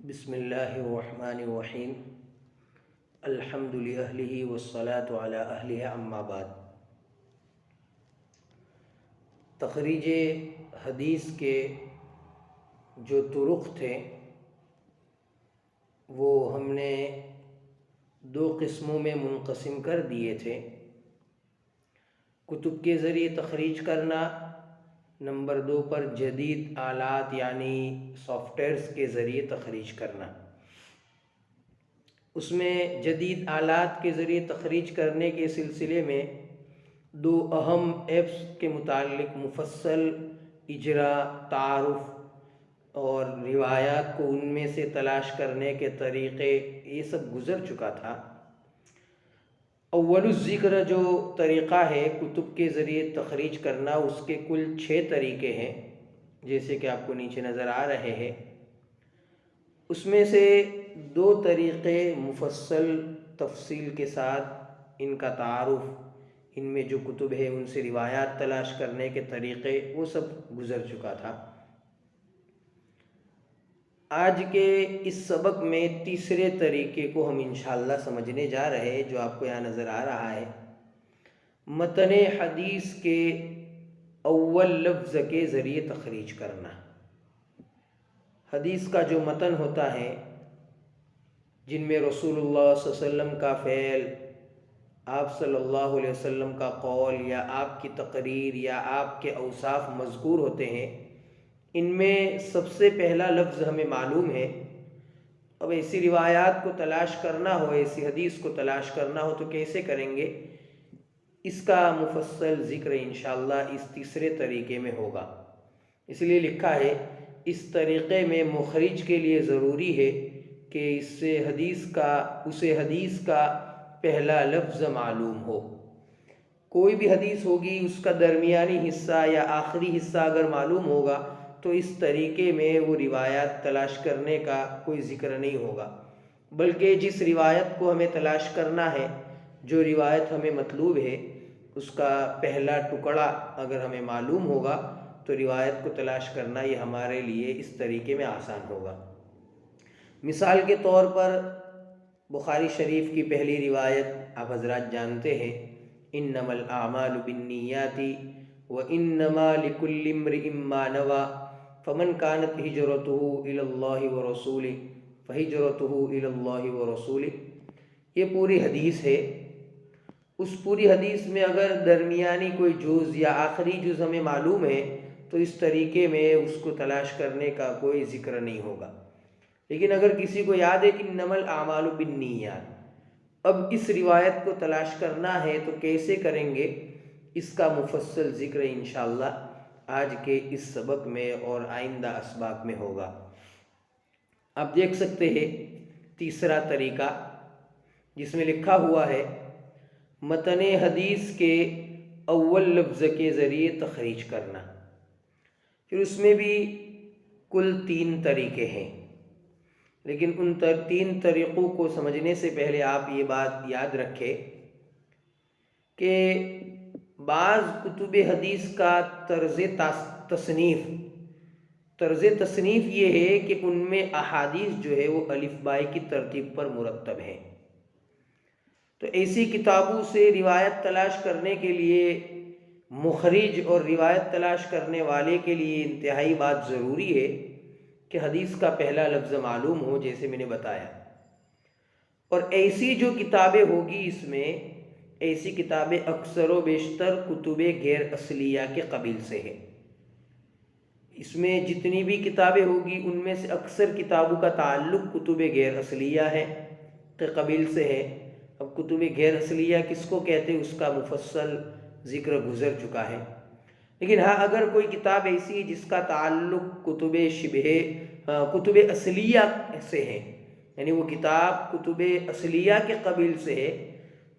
بسم اللہ الرحمن الرحیم الحمد للہ والصلاة علی اہلہ اما بعد۔ تخریج حدیث کے جو طرق تھے وہ ہم نے دو قسموں میں منقسم کر دیے تھے۔ کتب کے ذریعے تخریج کرنا، نمبر 2 پر جدید آلات یعنی سافٹ ویئرز کے ذریعے تخریج کرنا۔ اس میں جدید آلات کے ذریعے تخریج کرنے کے سلسلے میں دو اہم ایپس کے متعلق مفصل اجرا، تعارف اور روایات کو ان میں سے تلاش کرنے کے طریقے یہ سب گزر چکا تھا۔ اول الذکر جو طریقہ ہے کتب کے ذریعے تخریج کرنا، اس کے کل 6 طریقے ہیں، جیسے کہ آپ کو نیچے نظر آ رہے ہیں۔ اس میں سے 2 طریقے مفصل تفصیل کے ساتھ ان کا تعارف، ان میں جو کتب ہے ان سے روایات تلاش کرنے کے طریقے وہ سب گزر چکا تھا۔ آج کے اس سبق میں تیسرے طریقے کو ہم انشاءاللہ سمجھنے جا رہے ہیں، جو آپ کو یہاں نظر آ رہا ہے۔ متن حدیث کے اول لفظ کے ذریعے تخریج کرنا۔ حدیث کا جو متن ہوتا ہے، جن میں رسول اللہ صلی اللہ علیہ وسلم کا فعل، آپ صلی اللہ علیہ وسلم کا قول یا آپ کی تقریر یا آپ کے اوصاف مذکور ہوتے ہیں، ان میں سب سے پہلا لفظ ہمیں معلوم ہے۔ اب ایسی روایات کو تلاش کرنا ہو، ایسی حدیث کو تلاش کرنا ہو تو کیسے کریں گے؟ اس کا مفصل ذکر انشاءاللہ اس تیسرے طریقے میں ہوگا۔ اس لیے لکھا ہے اس طریقے میں مخرج کے لیے ضروری ہے کہ اسے حدیث کا پہلا لفظ معلوم ہو۔ کوئی بھی حدیث ہوگی، اس کا درمیانی حصہ یا آخری حصہ اگر معلوم ہوگا تو اس طریقے میں وہ روایات تلاش کرنے کا کوئی ذکر نہیں ہوگا، بلکہ جس روایت کو ہمیں تلاش کرنا ہے، جو روایت ہمیں مطلوب ہے، اس کا پہلا ٹکڑا اگر ہمیں معلوم ہوگا تو روایت کو تلاش کرنا یہ ہمارے لیے اس طریقے میں آسان ہوگا۔ مثال کے طور پر بخاری شریف کی پہلی روایت آپ حضرات جانتے ہیں، انما الاعمال بالنیات وانما لکل امرئ ما نوى فمن كانت ہجرته الى اللہ ورسولہ فہجرته الى اللہ ورسولہ۔ یہ پوری حدیث ہے۔ اس پوری حدیث میں اگر درمیانی کوئی جز یا آخری جز ہمیں معلوم ہے تو اس طریقے میں اس کو تلاش کرنے کا کوئی ذکر نہیں ہوگا۔ لیکن اگر کسی کو یاد ہے انما الاعمال بالنیات، اب اس روایت کو تلاش کرنا ہے تو کیسے کریں گے؟ اس کا مفصل ذکر انشاءاللہ آج کے اس سبق میں اور آئندہ اسباق میں ہوگا۔ آپ دیکھ سکتے ہیں تیسرا طریقہ جس میں لکھا ہوا ہے متن حدیث کے اول لفظ کے ذریعے تخریج کرنا۔ پھر اس میں بھی کل 3 طریقے ہیں، لیکن ان 3 طریقوں کو سمجھنے سے پہلے آپ یہ بات یاد رکھیں کہ بعض کتب حدیث کا طرز تصنیف یہ ہے کہ ان میں احادیث جو ہے وہ الف بائی کی ترتیب پر مرتب ہیں۔ تو ایسی کتابوں سے روایت تلاش کرنے کے لیے مخرج اور روایت تلاش کرنے والے کے لیے انتہائی بات ضروری ہے کہ حدیث کا پہلا لفظ معلوم ہو، جیسے میں نے بتایا۔ اور ایسی جو کتابیں ہوگی، اس میں ایسی کتابیں اکثر و بیشتر کتب غیر اصلیہ کے قبیل سے ہے۔ اس میں جتنی بھی کتابیں ہوگی ان میں سے اکثر کتابوں کا تعلق کتب غیر اصلیہ ہے کے قبیل سے ہے۔ اب کتب غیر اصلیہ کس کو کہتے ہیں اس کا مفصل ذکر گزر چکا ہے، لیکن ہاں اگر کوئی کتاب ایسی جس کا تعلق کتب اصلیہ سے ہے، یعنی وہ کتاب کتب اصلیہ کے قبیل سے ہے،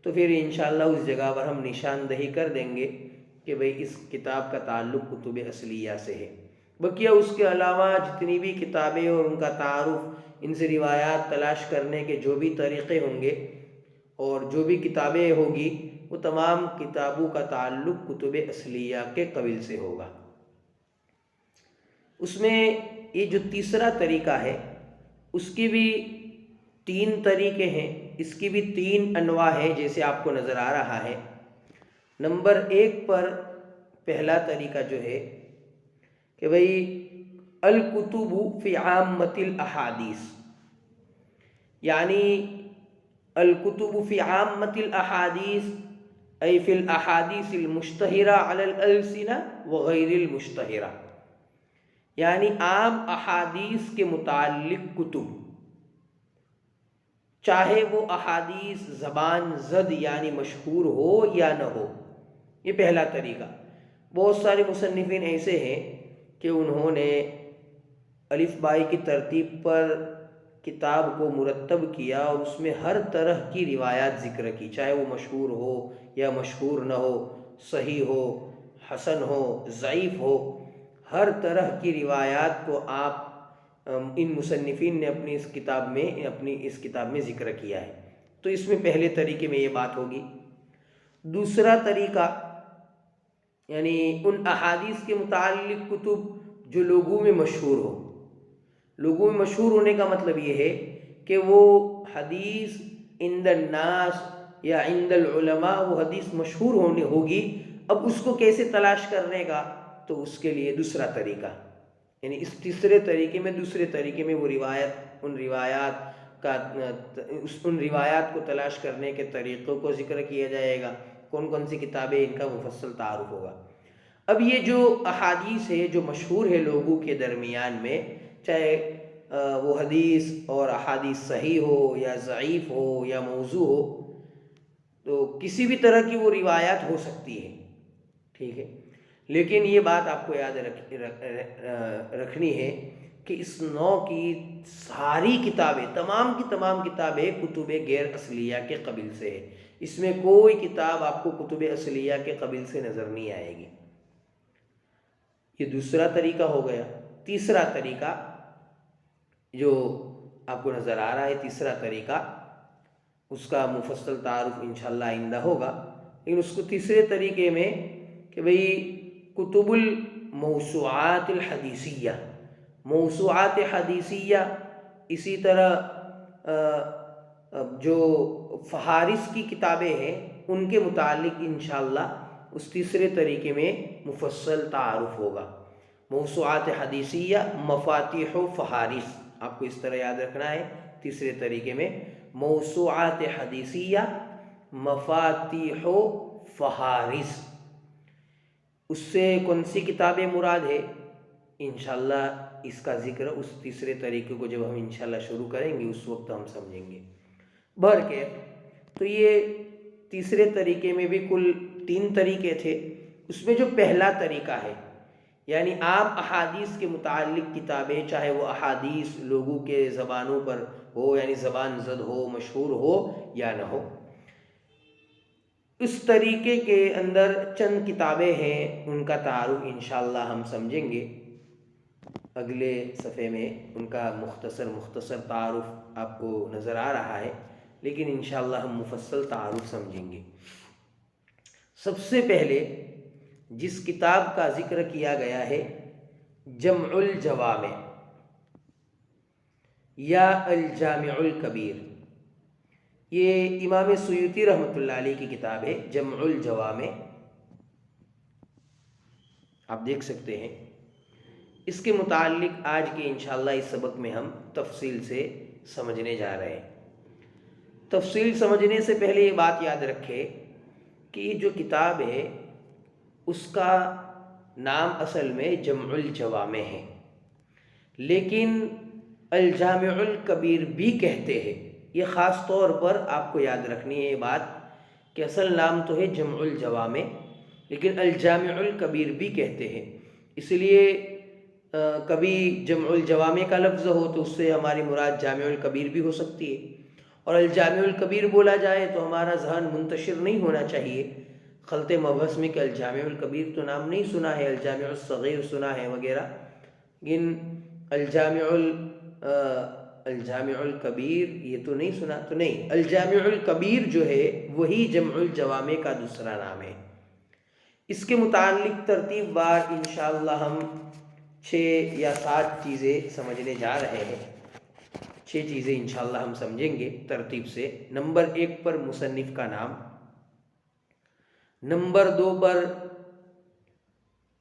تو پھر انشاءاللہ اس جگہ پر ہم نشاندہی کر دیں گے کہ بھئی اس کتاب کا تعلق کتب اصلیہ سے ہے۔ بقیہ اس کے علاوہ جتنی بھی کتابیں اور ان کا تعارف، ان سے روایات تلاش کرنے کے جو بھی طریقے ہوں گے اور جو بھی کتابیں ہوگی، وہ تمام کتابوں کا تعلق کتب اصلیہ کے قبیل سے ہوگا۔ اس میں یہ جو تیسرا طریقہ ہے اس کی بھی 3 طریقے ہیں، اس کی بھی 3 انواع ہیں جیسے آپ کو نظر آ رہا ہے۔ نمبر 1 پر پہلا طریقہ جو ہے کہ بھئی الکتب فی عامۃ الاحادیث، یعنی الکتب فی عامۃ الاحادیث ای فی الاحادیث المشتہرہ علی الالسنہ وغیر المشتہرہ، یعنی عام احادیث کے متعلق کتب، چاہے وہ احادیث زبان زد یعنی مشہور ہو یا نہ ہو۔ یہ پہلا طریقہ۔ بہت سارے مصنفین ایسے ہیں کہ انہوں نے الف بائی کی ترتیب پر کتاب کو مرتب کیا اور اس میں ہر طرح کی روایات ذکر کی، چاہے وہ مشہور ہو یا مشہور نہ ہو، صحیح ہو، حسن ہو، ضعیف ہو، ہر طرح کی روایات کو آپ ان مصنفین نے اپنی اس کتاب میں ذکر کیا ہے۔ تو اس میں پہلے طریقے میں یہ بات ہوگی۔ دوسرا طریقہ یعنی ان احادیث کے متعلق کتب جو لوگوں میں مشہور ہو۔ لوگوں میں مشہور ہونے کا مطلب یہ ہے کہ وہ حدیث عند الناس یا عند العلماء وہ حدیث مشہور ہوگی۔ اب اس کو کیسے تلاش کرنے کا، تو اس کے لیے دوسرا طریقہ، یعنی اس دوسرے طریقے میں وہ ان روایات کو تلاش کرنے کے طریقوں کو ذکر کیا جائے گا، کون کون سی کتابیں، ان کا مفصل تعارف ہوگا۔ اب یہ جو احادیث ہے جو مشہور ہے لوگوں کے درمیان میں، چاہے وہ حدیث اور احادیث صحیح ہو یا ضعیف ہو یا موضوع ہو، تو کسی بھی طرح کی وہ روایات ہو سکتی ہے، ٹھیک ہے۔ لیکن یہ بات آپ کو یاد رکھنی ہے کہ اس نوع کی ساری کتابیں، تمام کی تمام کتابیں کتب غیر اصلیہ کے قبیل سے ہے۔ اس میں کوئی کتاب آپ کو کتب اصلیہ کے قبیل سے نظر نہیں آئے گی۔ یہ دوسرا طریقہ ہو گیا۔ تیسرا طریقہ جو آپ کو نظر آ رہا ہے، تیسرا طریقہ، اس کا مفصل تعارف انشاءاللہ آئندہ ہوگا، لیکن اس کو تیسرے طریقے میں کہ بھئی کتب الموسوعات الحدیثیہ، موسوعات حدیثیہ، اسی طرح جو فہارس کی کتابیں ہیں ان کے متعلق انشاءاللہ اس تیسرے طریقے میں مفصل تعارف ہوگا۔ موسوعات حدیثیہ، مفاتیح و فہارس، آپ کو اس طرح یاد رکھنا ہے تیسرے طریقے میں، موسوعات حدیثیہ، مفاتیح و فہارس۔ اس سے کون سی کتابیں مراد ہے، انشاءاللہ اس کا ذکر اس تیسرے طریقے کو جب ہم انشاءاللہ شروع کریں گے اس وقت ہم سمجھیں گے۔ بہرکیف تو یہ تیسرے طریقے میں بھی کل 3 طریقے تھے۔ اس میں جو پہلا طریقہ ہے، یعنی عام احادیث کے متعلق کتابیں، چاہے وہ احادیث لوگوں کے زبانوں پر ہو، یعنی زبان زد ہو، مشہور ہو یا نہ ہو، اس طریقے کے اندر چند کتابیں ہیں، ان کا تعارف انشاءاللہ ہم سمجھیں گے اگلے صفحے میں۔ ان کا مختصر تعارف آپ کو نظر آ رہا ہے، لیکن انشاءاللہ ہم مفصل تعارف سمجھیں گے۔ سب سے پہلے جس کتاب کا ذکر کیا گیا ہے، جمع الجوامع یا الجامع الکبیر، یہ امام سیوطی رحمۃ اللہ علیہ کی کتاب ہے، جمع الجوامع، آپ دیکھ سکتے ہیں۔ اس کے متعلق آج کے انشاءاللہ اس سبق میں ہم تفصیل سے سمجھنے جا رہے ہیں۔ تفصیل سمجھنے سے پہلے یہ بات یاد رکھے کہ یہ جو کتاب ہے اس کا نام اصل میں جمع الجوامع ہے، لیکن الجامع الکبیر بھی کہتے ہیں۔ یہ خاص طور پر آپ کو یاد رکھنی ہے یہ بات کہ اصل نام تو ہے جمع الجوامع، لیکن الجامع الکبیر بھی کہتے ہیں۔ اس لیے کبھی جمع الجوامع کا لفظ ہو تو اس سے ہماری مراد جامع الکبیر بھی ہو سکتی ہے، اور الجامع الکبیر بولا جائے تو ہمارا ذہن منتشر نہیں ہونا چاہیے خلط مبحث میں کہ الجامع الکبیر تو نام نہیں سنا ہے، الجامع الصغیر سنا ہے وغیرہ، لیکن الجامع الکبیر یہ تو نہیں سنا، تو نہیں، الجامع الکبیر جو ہے وہی جمع الجوامع کا دوسرا نام ہے۔ اس کے متعلق ترتیب بار انشاءاللہ ہم 6 یا 7 چیزیں سمجھنے جا رہے ہیں۔ 6 چیزیں انشاءاللہ ہم سمجھیں گے ترتیب سے۔ نمبر 1 پر مصنف کا نام، نمبر 2 پر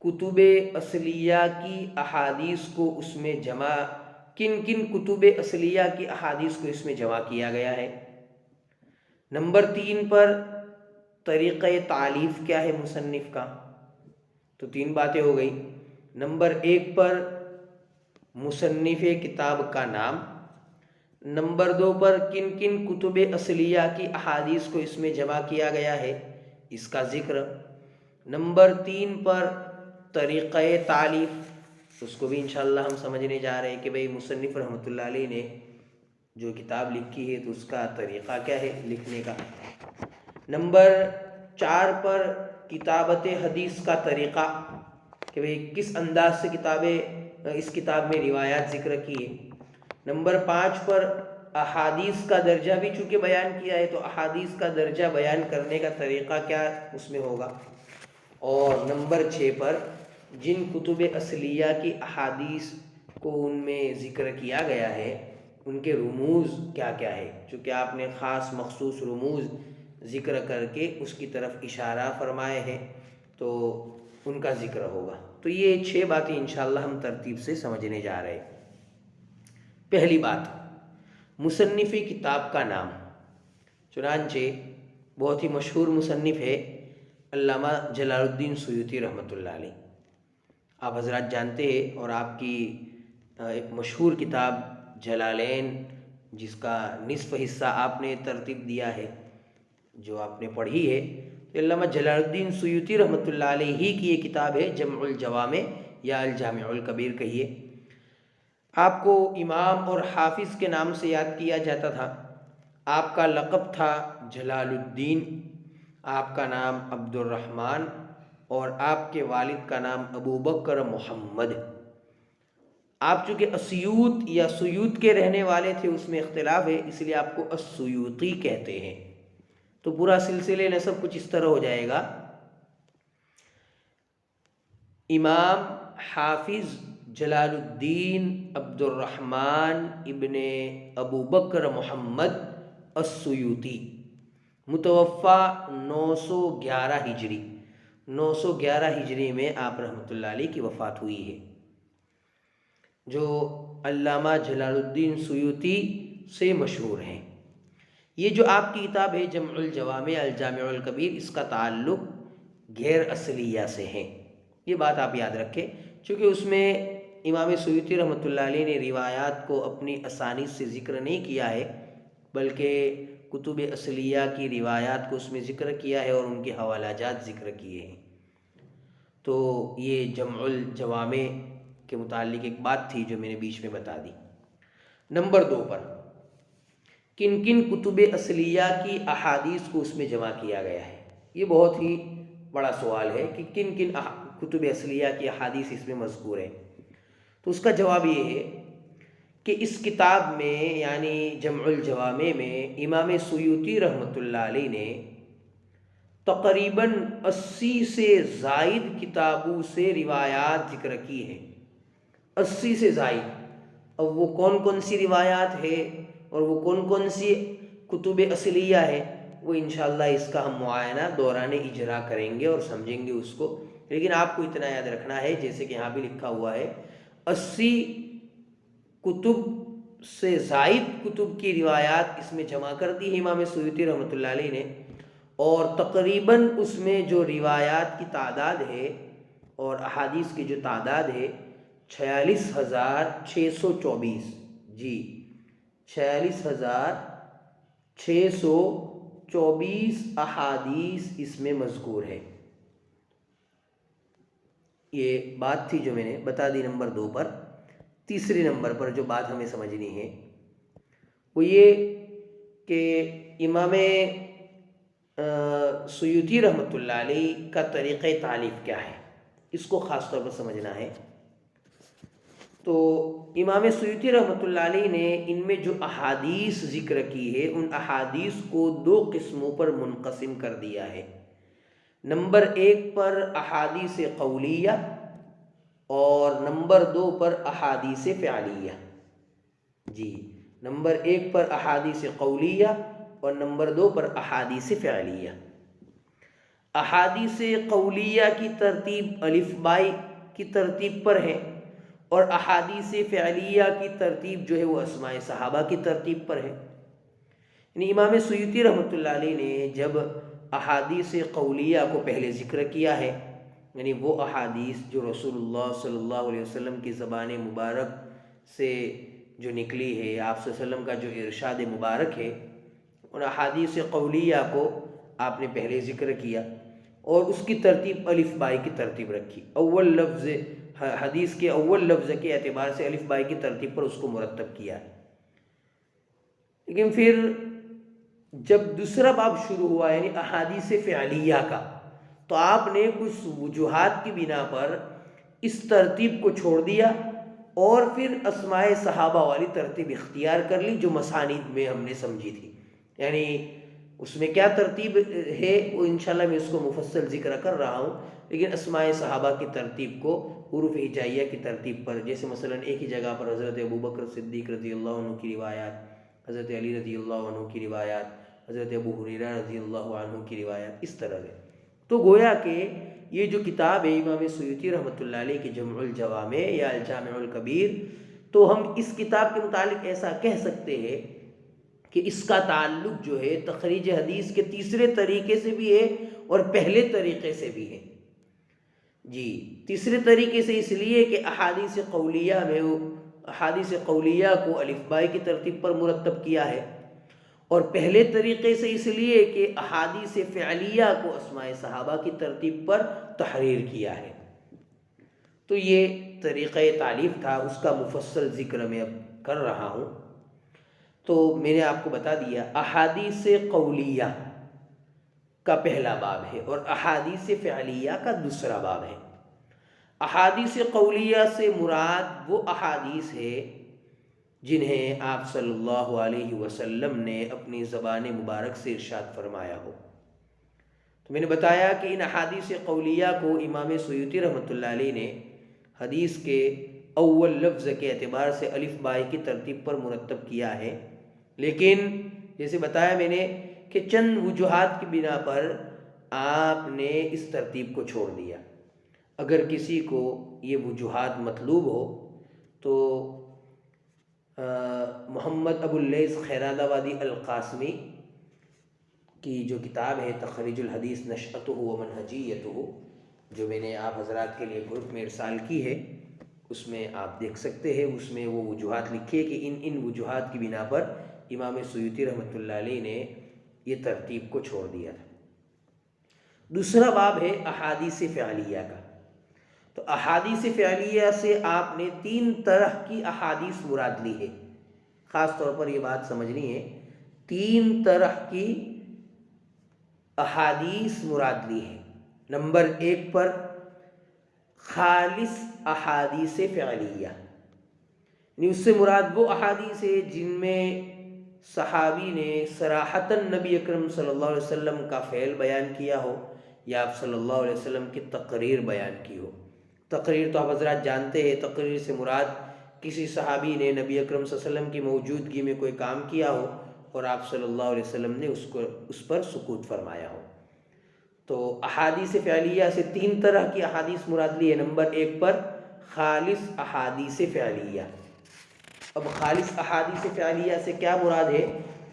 کتب اصلیہ کی احادیث کو اس میں جمع، کن کن کتب اصلیہ کی احادیث کو اس میں جمع کیا گیا ہے۔ نمبر 3 پر طریقہ تالیف کیا ہے مصنف کا، تو 3 باتیں ہو گئی۔ نمبر 1 پر مصنف کتاب کا نام، نمبر 2 پر کن کن کتب اصلیہ کی احادیث کو اس میں جمع کیا گیا ہے اس کا ذکر، نمبر 3 پر طریقہ تالیف، اس کو بھی انشاءاللہ ہم سمجھنے جا رہے ہیں کہ بھئی مصنف رحمۃ اللہ علیہ نے جو کتاب لکھی ہے تو اس کا طریقہ کیا ہے لکھنے کا، نمبر 4 پر کتابت حدیث کا طریقہ کہ بھئی کس انداز سے اس کتاب میں روایات ذکر کی ہے، نمبر 5 پر احادیث کا درجہ بھی چونکہ بیان کیا ہے تو احادیث کا درجہ بیان کرنے کا طریقہ کیا اس میں ہوگا، اور نمبر 6 پر جن کتب اصلیہ کی احادیث کو ان میں ذکر کیا گیا ہے ان کے رموز کیا کیا ہے، چونکہ آپ نے خاص مخصوص رموز ذکر کر کے اس کی طرف اشارہ فرمائے ہیں تو ان کا ذکر ہوگا۔ تو یہ 6 باتیں انشاءاللہ ہم ترتیب سے سمجھنے جا رہے ہیں۔ پہلی بات، مصنف کتاب کا نام، چنانچہ بہت ہی مشہور مصنف ہے علامہ جلال الدین سیوطی رحمۃ اللہ علیہ، آپ حضرات جانتے ہیں، اور آپ کی ایک مشہور کتاب جلالین جس کا نصف حصہ آپ نے ترتیب دیا ہے جو آپ نے پڑھی ہے، تو علامہ جلال الدین سیوطی رحمۃ اللہ علیہ ہی کی یہ کتاب ہے جمع الجوامع یا الجامع الکبیر کہیے۔ آپ کو امام اور حافظ کے نام سے یاد کیا جاتا تھا، آپ کا لقب تھا جلال الدین، آپ کا نام عبد الرحمن، اور آپ کے والد کا نام ابو بکر محمد۔ آپ چونکہ اسیوط یا سیوط کے رہنے والے تھے، اس میں اختلاف ہے، اس لیے آپ کو السیوطی کہتے ہیں۔ تو پورا سلسلے نسب کچھ اس طرح ہو جائے گا، امام حافظ جلال الدین عبد الرحمن ابن ابو بکر محمد السیوطی، متوفی 911 ہجری، 911 ہجری میں آپ رحمۃ اللہ علیہ کی وفات ہوئی ہے۔ جو علامہ جلال الدین سیوطی سے مشہور ہیں، یہ جو آپ کی کتاب ہے جمع الجوامع الجامع الکبیر، اس کا تعلق غیر اصلیہ سے ہے، یہ بات آپ یاد رکھیں، چونکہ اس میں امام سیوطی رحمۃ اللہ علیہ نے روایات کو اپنی اسانید سے ذکر نہیں کیا ہے، بلکہ کتب اصلیہ کی روایات کو اس میں ذکر کیا ہے اور ان کے حوالہ جات ذکر کیے ہیں۔ تو یہ جمع الجوامع کے متعلق ایک بات تھی جو میں نے بیچ میں بتا دی۔ نمبر 2 پر کن کن کتب اصلیہ کی احادیث کو اس میں جمع کیا گیا ہے، یہ بہت ہی بڑا سوال ہے کہ کن کن کتب اصلیہ کی احادیث اس میں مذکور ہے، تو اس کا جواب یہ ہے کہ اس کتاب میں یعنی جمع الجوامع میں امام سیوطی رحمۃ اللہ علیہ نے تقریباً 80 سے زائد کتابوں سے روایات ذکر کی ہیں، 80 سے زائد۔ اب وہ کون کون سی روایات ہے اور وہ کون کون سی کتب اصلیہ ہے، وہ انشاءاللہ اس کا ہم معائنہ دوران اجرا کریں گے اور سمجھیں گے اس کو، لیکن آپ کو اتنا یاد رکھنا ہے جیسے کہ یہاں بھی لکھا ہوا ہے 80 کتب سے زائد کتب کی روایات اس میں جمع کر دی ہے امام سیوطی رحمۃ اللہ علیہ نے، اور تقریباً اس میں جو روایات کی تعداد ہے اور احادیث کی جو تعداد ہے 46,624، جی 46,624 احادیث اس میں مذکور ہے۔ یہ بات تھی جو میں نے بتا دی نمبر 2 پر۔ تیسرے نمبر پر جو بات ہمیں سمجھنی ہے وہ یہ کہ امام سیوطی رحمۃ اللہ علیہ کا طریقہ تالیف کیا ہے، اس کو خاص طور پر سمجھنا ہے۔ تو امام سیوطی رحمۃ اللہ علیہ نے ان میں جو احادیث ذکر کی ہے ان احادیث کو 2 قسموں پر منقسم کر دیا ہے۔ نمبر 1 پر احادیث قولیہ اور نمبر 2 پر احادیث فعلیہ، جی نمبر 1 پر احادیث قولیہ اور نمبر 2 پر احادیث فعلیہ۔ احادیث قولیہ کی ترتیب الف بائی کی ترتیب پر ہے، اور احادیث فعلیہ کی ترتیب جو ہے وہ اسماء صحابہ کی ترتیب پر ہے۔ یعنی امام سیوطی رحمۃ اللہ علیہ نے جب احادیث قولیہ کو پہلے ذکر کیا ہے، یعنی وہ احادیث جو رسول اللہ صلی اللہ علیہ وسلم کی زبان مبارک سے جو نکلی ہے، آپ صلی اللہ علیہ وسلم کا جو ارشاد مبارک ہے، ان احادیث قولیہ کو آپ نے پہلے ذکر کیا اور اس کی ترتیب الف بائی کی ترتیب رکھی۔ اول لفظ حدیث کے اول لفظ کے اعتبار سے الف بائی کی ترتیب پر اس کو مرتب کیا ہے۔ لیکن پھر جب دوسرا باب شروع ہوا یعنی احادیث فعلیہ کا، تو آپ نے کچھ وجوہات کی بنا پر اس ترتیب کو چھوڑ دیا اور پھر اسماء صحابہ والی ترتیب اختیار کر لی جو مسانید میں ہم نے سمجھی تھی۔ یعنی اس میں کیا ترتیب ہے وہ انشاءاللہ میں اس کو مفصل ذکر کر رہا ہوں، لیکن اسماء صحابہ کی ترتیب کو حروف ہجائیہ کی ترتیب پر، جیسے مثلا ایک ہی جگہ پر حضرت ابوبکر صدیق رضی اللہ عنہ کی روایات، حضرت علی رضی اللہ عنہ کی روایات، حضرت ابو ہریرہ رضی اللہ عنہ کی روایات، اس طرح سے۔ تو گویا کہ یہ جو کتاب ہے امام سیوطی رحمۃ اللہ علیہ کی جمع الجوامع یا الجامع الکبیر، تو ہم اس کتاب کے متعلق ایسا کہہ سکتے ہیں کہ اس کا تعلق جو ہے تخریج حدیث کے تیسرے طریقے سے بھی ہے اور پہلے طریقے سے بھی ہے۔ جی، تیسرے طریقے سے اس لیے کہ احادیث قولیہ میں احادیث قولیہ کو الف بائی کی ترتیب پر مرتب کیا ہے، اور پہلے طریقے سے اس لیے کہ احادیث فعلیہ کو اسماء صحابہ کی ترتیب پر تحریر کیا ہے۔ تو یہ طریقہ تعلیف تھا، اس کا مفصل ذکر میں اب کر رہا ہوں۔ تو میں نے آپ کو بتا دیا احادیث قولیہ کا پہلا باب ہے اور احادیث فعلیہ کا دوسرا باب ہے۔ احادیث قولیہ سے مراد وہ احادیث ہے جنہیں آپ صلی اللہ علیہ وسلم نے اپنی زبان مبارک سے ارشاد فرمایا ہو۔ تو میں نے بتایا کہ ان احادیث قولیہ کو امام سیوطی رحمۃ اللہ علیہ نے حدیث کے اول لفظ کے اعتبار سے الف بائی کی ترتیب پر مرتب کیا ہے، لیکن جیسے بتایا میں نے کہ چند وجوہات کی بنا پر آپ نے اس ترتیب کو چھوڑ دیا۔ اگر کسی کو یہ وجوہات مطلوب ہو تو محمد ابو اللیث خیرات آبادی القاسمی کی جو کتاب ہے تخریج الحدیث نشأتہ و منہجیتہ، جو میں نے آپ حضرات کے لیے گروپ میں ارسال کی ہے، اس میں آپ دیکھ سکتے ہیں۔ اس میں وہ وجوہات لکھے کہ ان وجوہات کی بنا پر امام سیوطی رحمۃ اللہ علیہ نے یہ ترتیب کو چھوڑ دیا تھا۔ دوسرا باب ہے احادیث فعلیہ کا۔ تو احادیث فعلیہ سے آپ نے 3 طرح کی احادیث مراد لی ہے، خاص طور پر یہ بات سمجھنی ہے، 3 طرح کی احادیث مراد لی ہے۔ نمبر 1 پر خالص احادیث فعلیہ، یعنی اس سے مراد وہ احادیث ہے جن میں صحابی نے صراحتاً نبی اکرم صلی اللہ علیہ وسلم کا فعل بیان کیا ہو یا آپ صلی اللہ علیہ وسلم کی تقریر بیان کی ہو۔ تقریر تو آپ حضرات جانتے ہیں، تقریر سے مراد کسی صحابی نے نبی اکرم صلی اللہ علیہ وسلم کی موجودگی میں کوئی کام کیا ہو اور آپ صلی اللہ علیہ وسلم نے اس پر سکوت فرمایا ہو۔ تو احادیث فعلیہ سے 3 طرح کی احادیث مراد لی ہے۔ نمبر 1 پر خالص احادیث فعلیہ۔ اب خالص احادیث فعلیہ سے کیا مراد ہے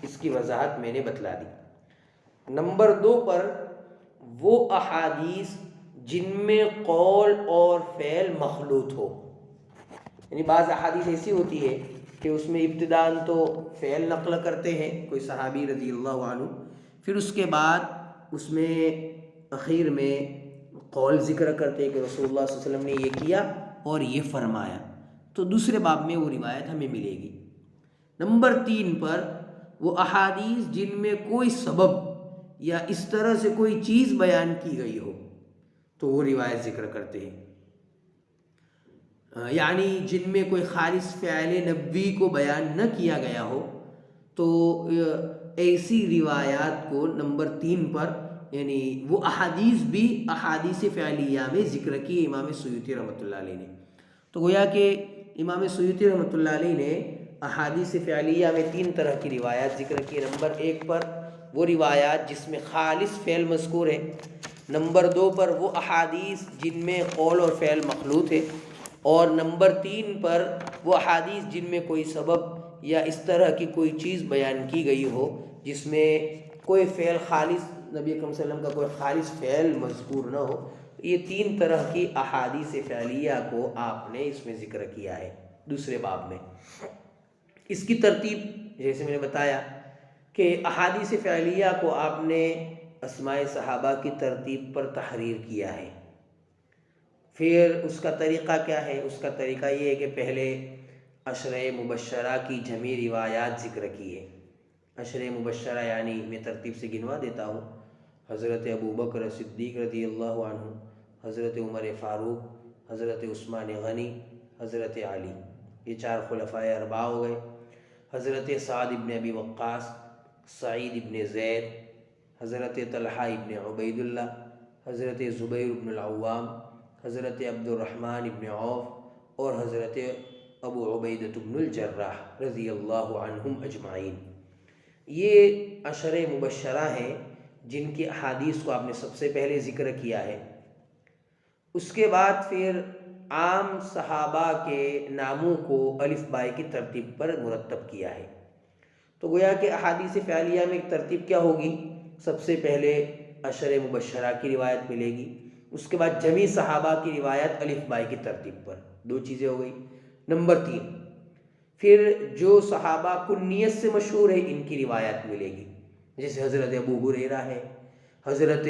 اس کی وضاحت میں نے بتلا دی۔ نمبر 2 پر وہ احادیث جن میں قول اور فعل مخلوط ہو، یعنی بعض احادیث ایسی ہوتی ہے کہ اس میں ابتداءً تو فعل نقل کرتے ہیں کوئی صحابی رضی اللہ عنہ، پھر اس کے بعد اس میں اخیر میں قول ذکر کرتے ہیں کہ رسول اللہ صلی اللہ علیہ وسلم نے یہ کیا اور یہ فرمایا، تو دوسرے باب میں وہ روایت ہمیں ملے گی۔ نمبر 3 پر وہ احادیث جن میں کوئی سبب یا اس طرح سے کوئی چیز بیان کی گئی ہو تو وہ روایت ذکر کرتے ہیں، یعنی جن میں کوئی خالص فعل نبوی کو بیان نہ کیا گیا ہو تو ایسی روایات کو نمبر 3 پر، یعنی وہ احادیث بھی احادیث فعلیہ میں ذکر کی امام سیوطی رحمۃ اللہ علیہ نے۔ تو گویا کہ امام سیوطی رحمۃ اللہ علیہ نے احادیث فعلیہ میں 3 طرح کی روایات ذکر کی. نمبر 1 پر وہ روایات جس میں خالص فعل مذکور ہے. نمبر 2 پر وہ احادیث جن میں قول اور فعل مخلوط ہے. اور نمبر 3 پر وہ احادیث جن میں کوئی سبب یا اس طرح کی کوئی چیز بیان کی گئی ہو جس میں کوئی فعل خالص نبی اکرم صلی اللہ علیہ وسلم کا کوئی خالص فعل مذکور نہ ہو. یہ 3 طرح کی احادیث فعلیہ کو آپ نے اس میں ذکر کیا ہے دوسرے باب میں. اس کی ترتیب جیسے میں نے بتایا کہ احادیث فعلیہ کو آپ نے اسماء صحابہ کی ترتیب پر تحریر کیا ہے. پھر اس کا طریقہ کیا ہے؟ اس کا طریقہ یہ ہے کہ پہلے عشرہ مبشرہ کی جمعی روایات ذکر کی ہے. عشرہ مبشرہ یعنی میں ترتیب سے گنوا دیتا ہوں: حضرت ابوبکر صدیق رضی اللہ عنہ، حضرت عمر فاروق، حضرت عثمان غنی، حضرت علی. یہ 4 خلفائے اربعہ ہو گئے. حضرت سعد ابن ابی وقاص، سعید ابن زید، حضرت طلحہ ابن عبید اللہ، حضرت زبیر ابن العوام، حضرت عبد الرحمن ابن عوف اور حضرت ابو عبیدہ ابن الجراح رضی اللہ عنہم اجمعین. یہ عشرہ مبشرہ ہیں جن کی احادیث کو آپ نے سب سے پہلے ذکر کیا ہے. اس کے بعد پھر عام صحابہ کے ناموں کو الف بائی کی ترتیب پر مرتب کیا ہے. تو گویا کہ احادیث فعلیہ میں ایک ترتیب کیا ہوگی؟ سب سے پہلے عشرہ مبشرہ کی روایت ملے گی، اس کے بعد جمیع صحابہ کی روایت الف بائی کی ترتیب پر. 2 چیزیں ہو گئی. نمبر 3 پھر جو صحابہ کنیت سے مشہور ہے ان کی روایت ملے گی، جیسے حضرت ابو ہریرہ ہے، حضرت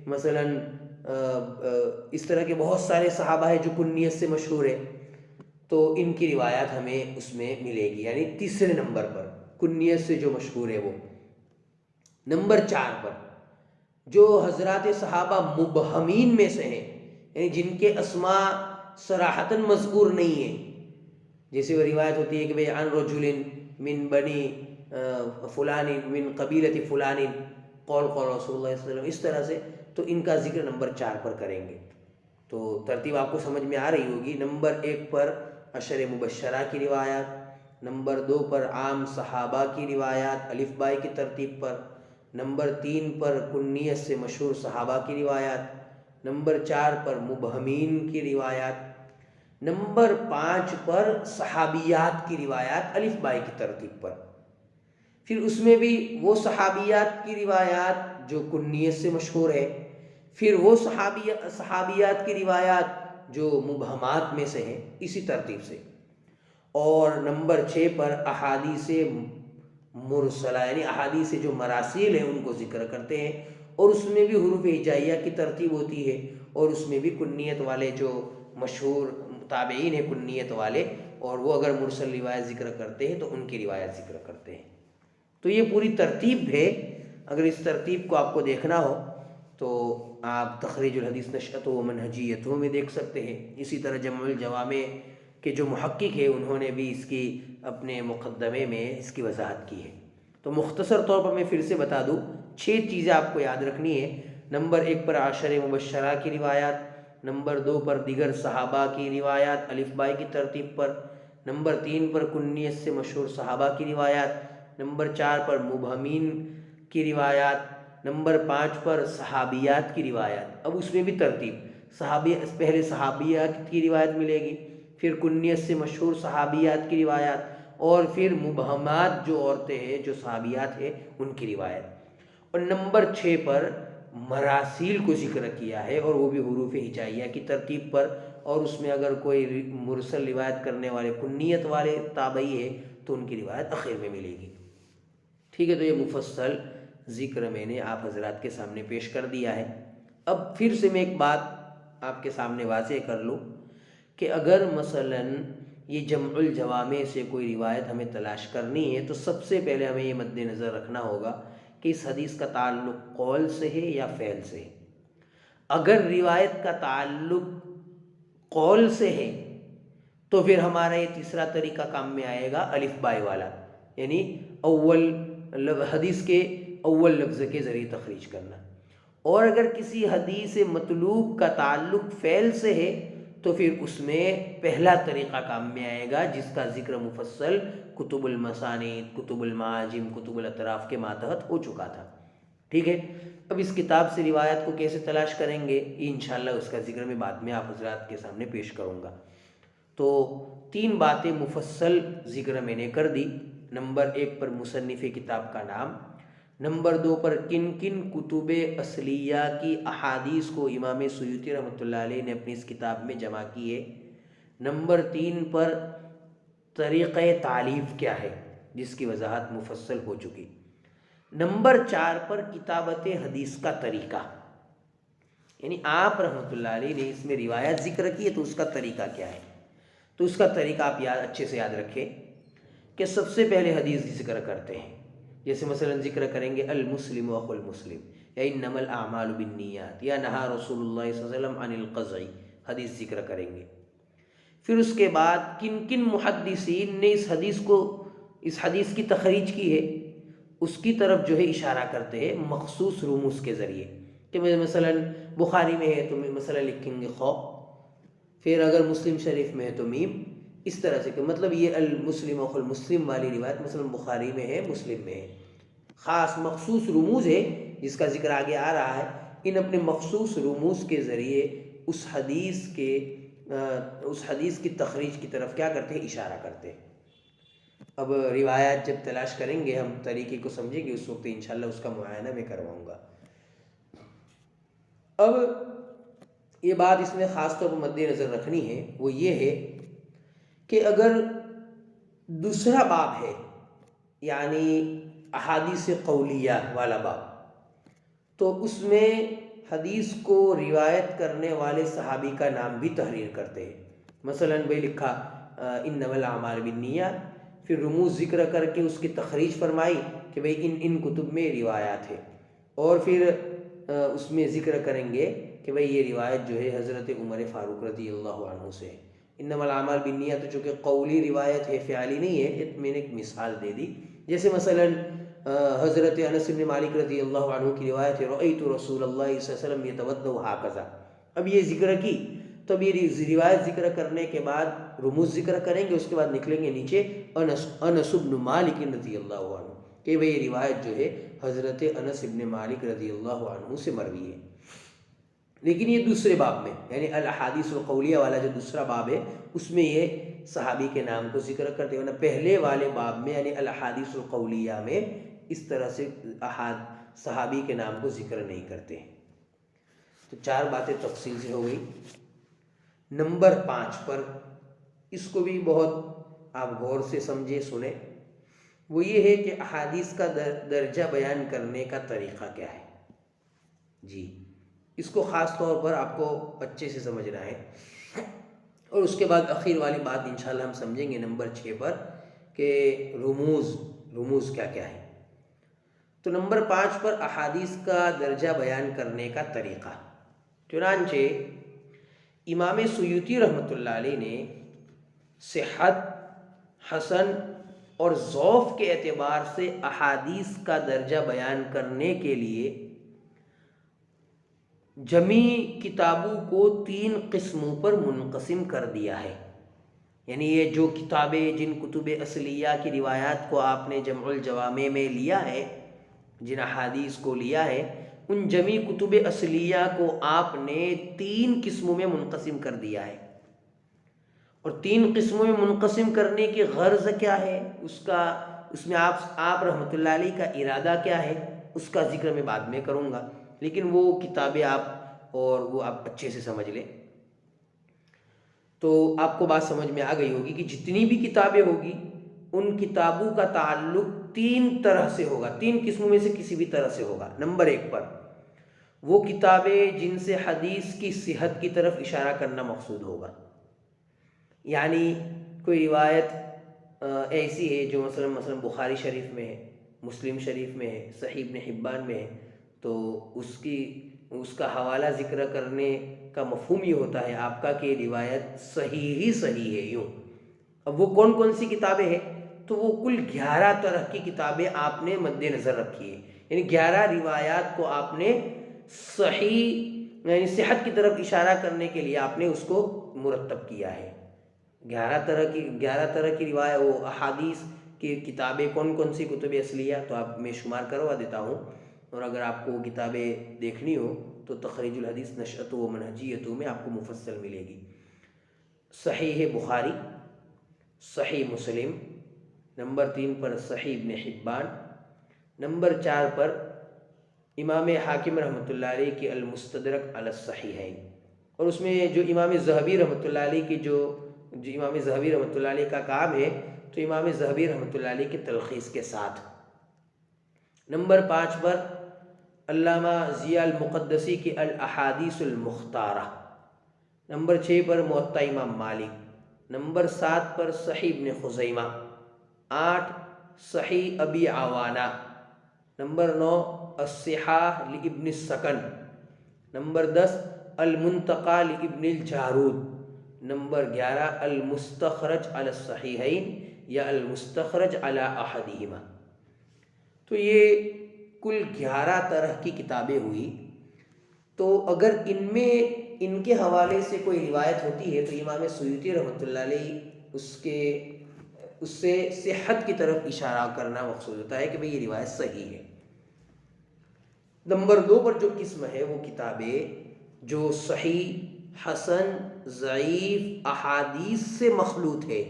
مثلاً اس طرح کے بہت سارے صحابہ ہیں جو کنیت سے مشہور ہے، تو ان کی روایات ہمیں اس میں ملے گی، یعنی تیسرے نمبر پر کنیت سے جو مشہور ہے وہ. نمبر 4 پر جو حضرات صحابہ مبہمین میں سے ہیں، یعنی جن کے اسماء صراحتاً مذکور نہیں ہیں، جیسے وہ روایت ہوتی ہے کہ بھئی عن رجل من بنی فلان من قبیلۃ فلان قول قول رسول اللہ صلی اللہ علیہ وسلم، اس طرح سے، تو ان کا ذکر نمبر 4 پر کریں گے. تو ترتیب آپ کو سمجھ میں آ رہی ہوگی. نمبر 1 پر عشرہ مبشرہ کی روایات، نمبر 2 پر عام صحابہ کی روایات الف بائی کی ترتیب پر، نمبر 3 پر کنیت سے مشہور صحابہ کی روایات، نمبر 4 پر مبہمین کی روایات، نمبر 5 پر صحابیات کی روایات الف بائی کی ترتیب پر. پھر اس میں بھی وہ صحابیات کی روایات جو کنیت سے مشہور ہے، پھر وہ صحابیات کی روایات جو مبہمات میں سے ہیں، اسی ترتیب سے. اور نمبر 6 پر احادیث مرسلہ یعنی احادیث جو مراسیل ہیں ان کو ذکر کرتے ہیں، اور اس میں بھی حروف ہجائیہ کی ترتیب ہوتی ہے، اور اس میں بھی کنیت والے جو مشہور تابعین ہیں کنیت والے، اور وہ اگر مرسل روایت ذکر کرتے ہیں تو ان کی روایت ذکر کرتے ہیں. تو یہ پوری ترتیب ہے. اگر اس ترتیب کو آپ کو دیکھنا ہو تو آپ تخریج الحدیث نشأت و منہجیتوں میں دیکھ سکتے ہیں. اسی طرح جمع الجوامع کے جو محقق ہیں انہوں نے بھی اس کی اپنے مقدمے میں اس کی وضاحت کی ہے. تو مختصر طور پر میں پھر سے بتا دوں، 6 چیزیں آپ کو یاد رکھنی ہے. نمبر 1 پر عشرہ مبشرہ کی روایات، نمبر 2 پر دیگر صحابہ کی روایات الف بائی کی ترتیب پر، نمبر 3 پر کنیت سے مشہور صحابہ کی روایات، نمبر 4 پر مبہمین کی روایات، نمبر 5 پر صحابیات کی روایات. اب اس میں بھی ترتیب، پہلے صحابیات کی روایت ملے گی، پھر کنیت سے مشہور صحابیات کی روایات، اور پھر مبہمات جو عورتیں ہیں جو صحابیات ہیں ان کی روایت. اور نمبر 6 پر مراسیل کو ذکر کیا ہے، اور وہ بھی حروف ہجائیہ کی ترتیب پر، اور اس میں اگر کوئی مرسل روایت کرنے والے کنیت والے تابعی ہے تو ان کی روایت اخیر میں ملے گی. ٹھیک ہے، تو یہ مفصل ذکر میں نے آپ حضرات کے سامنے پیش کر دیا ہے. اب پھر سے میں ایک بات آپ کے سامنے واضح کر لوں کہ اگر مثلاً یہ جمع الجوامع سے کوئی روایت ہمیں تلاش کرنی ہے تو سب سے پہلے ہمیں یہ مد نظر رکھنا ہوگا کہ اس حدیث کا تعلق قول سے ہے یا فعل سے ہے. اگر روایت کا تعلق قول سے ہے تو پھر ہمارا یہ تیسرا طریقہ کام میں آئے گا الف بائی والا، یعنی حدیث کے اول لفظ کے ذریعے تخریج کرنا. اور اگر کسی حدیث مطلوب کا تعلق فعل سے ہے تو پھر اس میں پہلا طریقہ کام میں آئے گا، جس کا ذکر مفصل کتب المسانید، کتب المعاجم، کتب الاطراف کے ماتحت ہو چکا تھا۔ ٹھیک ہے، اب اس کتاب سے روایت کو کیسے تلاش کریں گے، انشاءاللہ اس کا ذکر میں بعد میں آپ حضرات کے سامنے پیش کروں گا۔ تو 3 باتیں مفصل ذکر میں نے کر دی۔ نمبر 1 پر مصنف کتاب کا نام، نمبر 2 پر کن کن کتب اصلیہ کی احادیث کو امام سیوطی رحمۃ اللہ علیہ نے اپنی اس کتاب میں جمع کیے، نمبر 3 پر طریقہ تالیف کیا ہے جس کی وضاحت مفصل ہو چکی، نمبر 4 پر کتابت حدیث کا طریقہ، یعنی آپ رحمۃ اللہ علیہ نے اس میں روایت ذکر کی ہے تو اس کا طریقہ کیا ہے۔ تو اس کا طریقہ آپ اچھے سے یاد رکھیں کہ سب سے پہلے حدیث ذکر کرتے ہیں، جیسے مثلا ذکر کریں گے المسلم اخو المسلم، یا انما الاعمال بالنیات، یا نہا رسول اللہ صلی اللہ علیہ وسلم عن القزع، حدیث ذکر کریں گے۔ پھر اس کے بعد کن کن محدثین نے اس حدیث کی تخریج کی ہے، اس کی طرف جو ہے اشارہ کرتے ہیں مخصوص رموز کے ذریعے، کہ مثلا بخاری میں ہے تو مثلا لکھیں گے خو، پھر اگر مسلم شریف میں ہے تو میم، اس طرح سے کہ مطلب یہ المسلم اخو المسلم والی روایت مثلا بخاری میں ہے، مسلم میں ہے، خاص مخصوص رموز ہے جس کا ذکر آگے آ رہا ہے، ان اپنے مخصوص رموز کے ذریعے اس حدیث کی تخریج کی طرف کیا کرتے ہیں، اشارہ کرتے ہیں۔ اب روایات جب تلاش کریں گے، ہم طریقے کو سمجھیں گے، اس وقت انشاءاللہ اس کا معائنہ میں کرواؤں گا۔ اب یہ بات اس میں خاص طور پر مد نظر رکھنی ہے، وہ یہ ہے کہ اگر دوسرا باب ہے، یعنی احادیث قولیہ والا باب، تو اس میں حدیث کو روایت کرنے والے صحابی کا نام بھی تحریر کرتے ہیں۔ مثلا بھائی لکھا انما الاعمال بالنیات، پھر رموز ذکر کر کے اس کی تخریج فرمائی کہ بھئی ان کتب میں روایات ہے، اور پھر اس میں ذکر کریں گے کہ بھئی یہ روایت جو ہے حضرت عمر فاروق رضی اللہ عنہ سے ہے۔ انما الاعمال بالنیات تو چونکہ قولی روایت ہے، فعلی نہیں ہے، میں نے ایک مثال دے دی، جیسے مثلا حضرت انس بن مالک رضی اللہ عنہ کی روایت ہے رأیت رسول اللہ صلی اللہ علیہ وسلم یتوضأ ہکذا۔ اب یہ ذکر کی، تب یہ روایت ذکر کرنے کے بعد رموز ذکر کریں گے، اس کے بعد نکلیں گے نیچے انس بن مالک رضی اللہ عنہ، کہ بھئی یہ روایت جو ہے حضرت انس بن مالک رضی اللہ عنہ سے مروی ہے۔ لیکن یہ دوسرے باب میں، یعنی الاحادیث القولیہ والا جو دوسرا باب ہے، اس میں یہ صحابی کے نام کو ذکر کرتے ہیں، ورنہ پہلے والے باب میں یعنی الاحادیث القولیہ میں اس طرح سے صحابی کے نام کو ذکر نہیں کرتے ہیں۔ تو 4 باتیں تفصیل سے ہو گئی۔ نمبر 5 پر، اس کو بھی بہت آپ غور سے سمجھے سنیں، وہ یہ ہے کہ احادیث کا درجہ بیان کرنے کا طریقہ کیا ہے۔ جی، اس کو خاص طور پر آپ کو اچھے سے سمجھنا ہے، اور اس کے بعد اخیر والی بات انشاءاللہ ہم سمجھیں گے نمبر 6 پر، کہ رموز کیا کیا ہے۔ تو نمبر 5 پر احادیث کا درجہ بیان کرنے کا طریقہ، چنانچہ امام سیوطی رحمۃ اللہ علیہ نے صحت، حسن اور ضعف کے اعتبار سے احادیث کا درجہ بیان کرنے کے لیے جمی کتابوں کو 3 قسموں پر منقسم کر دیا ہے۔ یعنی یہ جو کتابیں، جن کتب اصلیہ کی روایات کو آپ نے جمع الجوامع میں لیا ہے، جن احادیث کو لیا ہے، ان جمی کتب اصلیہ کو آپ نے 3 قسموں میں منقسم کر دیا ہے۔ اور 3 قسموں میں منقسم کرنے کی غرض کیا ہے، اس میں آپ رحمۃ اللہ علیہ کا ارادہ کیا ہے، اس کا ذکر میں بعد میں کروں گا، لیکن وہ کتابیں آپ اچھے سے سمجھ لیں تو آپ کو بات سمجھ میں آ گئی ہوگی کہ جتنی بھی کتابیں ہوگی ان کتابوں کا تعلق 3 طرح سے ہوگا، 3 قسموں میں سے کسی بھی طرح سے ہوگا۔ نمبر 1 پر وہ کتابیں جن سے حدیث کی صحت کی طرف اشارہ کرنا مقصود ہوگا، یعنی کوئی روایت ایسی ہے جو مثلا بخاری شریف میں ہے، مسلم شریف میں ہے، صحیح ابن حبان میں ہے، تو اس کا حوالہ ذکر کرنے کا مفہوم یہ ہوتا ہے آپ کا کہ روایت صحیح ہے یوں۔ اب وہ کون کون سی کتابیں ہیں، تو وہ کل 11 طرح کی کتابیں آپ نے مد نظر رکھی ہے، یعنی 11 روایات کو آپ نے صحیح یعنی صحت کی طرف اشارہ کرنے کے لیے آپ نے اس کو مرتب کیا ہے۔ 11 طرح کی روایت وہ احادیث کی کتابیں کون کون سی کتب اصلیہ، تو آپ میں شمار کروا دیتا ہوں، اور اگر آپ کو وہ کتابیں دیکھنی ہو تو تخریج الحدیث نشأت و منہجیت میں آپ کو مفصل ملے گی۔ صحیح بخاری، صحیح مسلم، نمبر 3 پر صحیح ابن حبان، نمبر 4 پر امام حاکم رحمۃ اللہ علیہ کی المستدرک علی الصحیحین، اور اس میں جو امام ذہبی رحمۃ اللہ علیہ کی جو امام ذہبی رحمۃ اللہ علیہ کا کام ہے، تو امام ذہبی رحمۃ اللہ علیہ کی تلخیص کے ساتھ۔ نمبر 5 پر علامہ ضیاء المقدسی کی الاحادیث المختارہ، نمبر 6 پر موطا امام مالک، نمبر 7 پر صحیح ابن خزیمہ، 8 صحیح ابی عوانہ، نمبر 9 الصحاح لابن السکن، نمبر 10 المنتقى لابن الجارود، نمبر 11 المستخرج علی الصحیحین یا المستخرج علی احدہما۔ تو یہ کل 11 طرح کی کتابیں ہوئی۔ تو اگر ان میں ان کے حوالے سے کوئی روایت ہوتی ہے تو امام سیوطی رحمۃ اللہ علیہ اس سے صحت کی طرف اشارہ کرنا مقصود ہوتا ہے کہ بھئی یہ روایت صحیح ہے۔ نمبر 2 پر جو قسم ہے وہ کتابیں جو صحیح، حسن، ضعیف احادیث سے مخلوط ہے،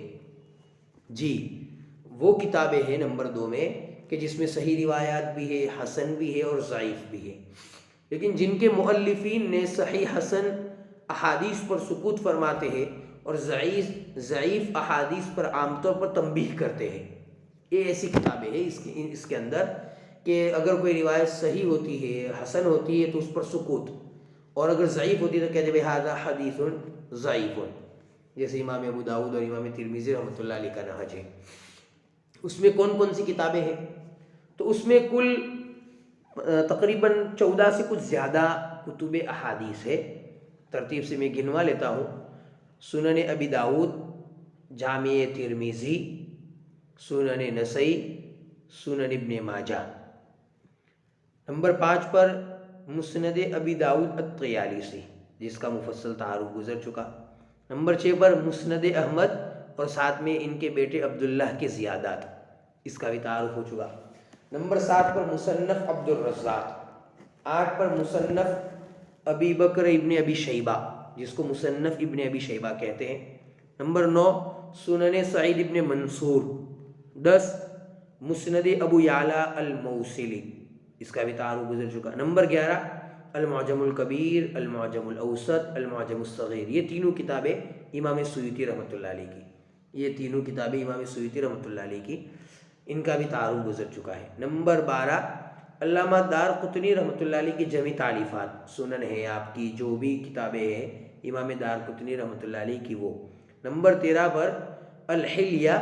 جی وہ کتابیں ہیں نمبر 2 میں، کہ جس میں صحیح روایات بھی ہے، حسن بھی ہے اور ضعیف بھی ہے، لیکن جن کے مؤلفین نے صحیح حسن احادیث پر سکوت فرماتے ہیں اور ضعیف احادیث پر عام طور پر تنبیہ کرتے ہیں۔ یہ ایسی کتابیں ہیں اس کے اندر کہ اگر کوئی روایت صحیح ہوتی ہے، حسن ہوتی ہے تو اس پر سکوت، اور اگر ضعیف ہوتی ہے تو کہتے ہیں ھذا حدیث ضعیف، جیسے امام ابو داؤد اور امام ترمذی رحمۃ اللہ علیہ کا نہج ہے۔ اس میں کون کون سی کتابیں ہیں؟ تو اس میں کل تقریباً 14 سے کچھ زیادہ کتب احادیث ہے۔ ترتیب سے میں گنوا لیتا ہوں: سنن ابی داؤد، جامع ترمذی، سنن نسائی، سنن ابن ماجہ۔ نمبر 5 پر مسند ابی داؤد الطیالسی، جس کا مفصل تعارف گزر چکا۔ نمبر 6 پر مسند احمد اور ساتھ میں ان کے بیٹے عبداللہ کے زیادات، اس کا بھی تعارف ہو چکا۔ نمبر 7 پر مصنف عبد الرزاق، 8 پر مصنف ابی بکر ابن ابی شیبہ، جس کو مصنف ابن ابی شیبہ کہتے ہیں۔ نمبر 9 سنن سعید ابن منصور، 10 مسند ابو یعلا الموصلی، اس کا بھی تعارف گزر چکا۔ نمبر 11 المعجم الکبیر، المعجم الاوسط، المعجم الصغیر، یہ تینوں کتابیں امام سیوطی رحمۃ اللہ علیہ کی، ان کا بھی تعارف گزر چکا ہے۔ نمبر 12 علامہ دارقطنی رحمۃ اللہ علیہ کی جمع تالیفات، سنن ہے آپ کی جو بھی کتابیں ہیں امام دارقطنی رحمۃ اللہ علیہ کی وہ۔ نمبر 13 پر الحلیہ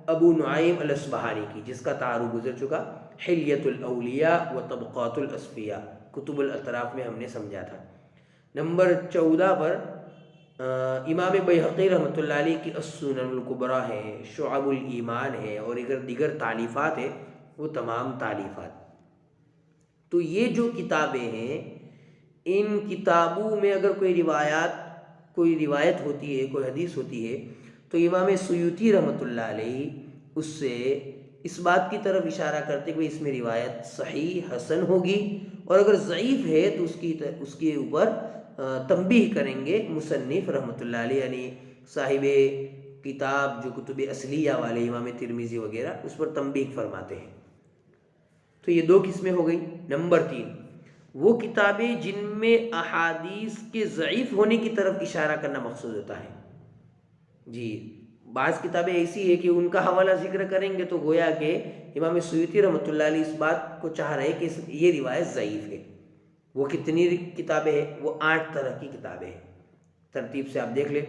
ابو نعیم الاصبہانی کی، جس کا تعارف گزر چکا۔ حلیۃ الاولیاء و طبقات الاصفیاء، کتب الاطراف میں ہم نے سمجھا تھا۔ نمبر 14 پر امام بیہقی رحمۃ اللہ علیہ کی السنن الکبریٰ ہے، شعب الایمان ہے، اور دیگر تالیفات ہیں، وہ تمام تالیفات۔ تو یہ جو کتابیں ہیں، ان کتابوں میں اگر کوئی روایت ہوتی ہے، کوئی حدیث ہوتی ہے، تو امام سیوطی رحمۃ اللہ علیہ اس سے اس بات کی طرف اشارہ کرتے کہ اس میں روایت صحیح حسن ہوگی، اور اگر ضعیف ہے تو اس کے اوپر تنبیہ کریں گے مصنف رحمۃ اللہ علیہ، یعنی صاحب کتاب جو کتب اصلیہ والے امام ترمذی وغیرہ، اس پر تنبیہ فرماتے ہیں۔ تو یہ 2 قسمیں ہو گئی۔ نمبر 3 وہ کتابیں جن میں احادیث کے ضعیف ہونے کی طرف اشارہ کرنا مقصود ہوتا ہے، جی بعض کتابیں ایسی ہے کہ ان کا حوالہ ذکر کریں گے تو گویا کہ امام سیوطی رحمۃ اللہ علیہ اس بات کو چاہ رہے کہ یہ روایت ضعیف ہے۔ وہ کتنی کتابیں ہیں؟ وہ 8 طرح کی کتابیں ہیں۔ ترتیب سے آپ دیکھ لیں: